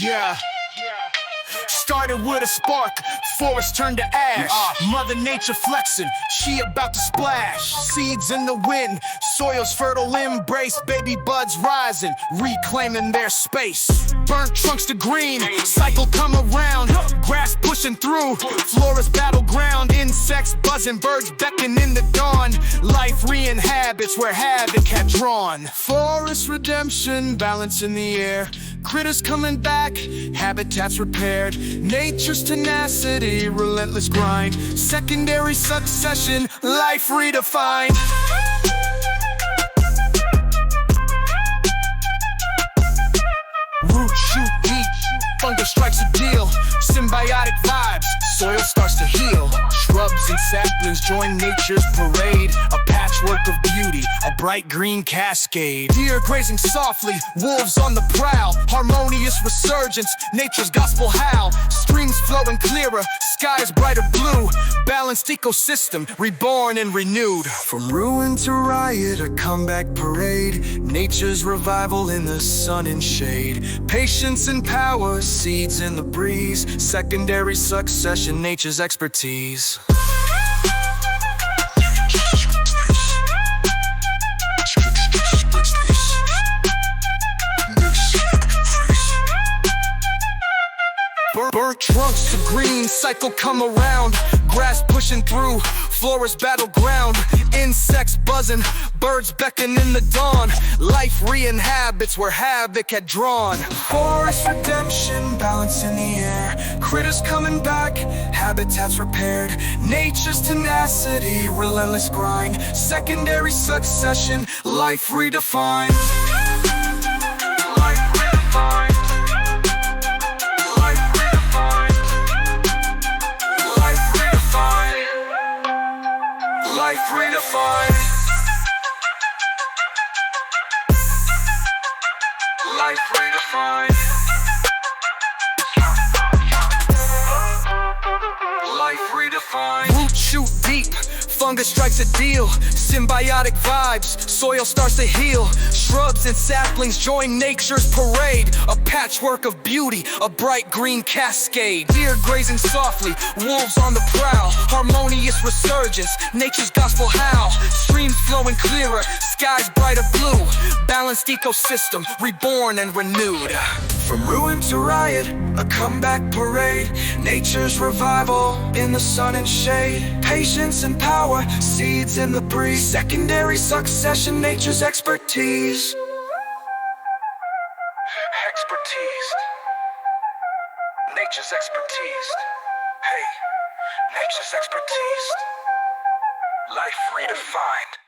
Yeah. Started with a spark, forest turned to ash. Mother Nature flexing, she about to splash. Seeds in the wind, soil's fertile embrace. Baby buds rising, reclaiming their space. Burnt trunks to green, cycle come around. Grass pushing through, florist battleground. Insects buzzing, birds beckon in the dawn. Life re-inhabits where havoc had drawn. Forest redemption, balance in the air. Critters coming back, habitats repaired. Nature's tenacity, relentless grind. Secondary succession, life redefined. Root shoot deep, fungus strikes a deal. Symbiotic vibes, soil starts to heal. Shrubs and saplings join nature's parade. A patchwork of beauty, a bright green cascade. Deer grazing softly, wolves on the prowl. Harmonious resurgence, nature's gospel howl. Streams flowing clearer, skies brighter blue. Balanced ecosystem, reborn and renewed. From ruin to riot, a comeback parade. Nature's revival in the sun and shade. Patience and power, seeds in the breeze. Secondary succession, nature's expertise. Burnt trunks to green, cycle come around. Grass pushing through, florist battleground. Insects buzzing, birds beckon in the dawn. Life re-inhabits where havoc had drawn. Forest redemption, balance in the air. Critters coming back, habitats repaired. Nature's tenacity, relentless grind. Secondary succession, life redefined. Life redefined. Life redefined. Life redefined. Life redefined. Root shoot deep, fungus strikes a deal. Symbiotic vibes, soil starts to heal. Shrubs and saplings join nature's parade. A patchwork of beauty, a bright green cascade. Deer grazing softly, wolves on the prowl. Harmonious resurgence, nature's gospel howl. Streams flowing clearer, skies brighter blue. Balanced ecosystem, reborn and renewed. From ruin to riot, a comeback parade. Nature's revival in the sun and shade. Patience and power, seeds in the breeze. Secondary succession, nature's expertise. Expertise. Nature's expertise. Hey, nature's expertise. Life redefined.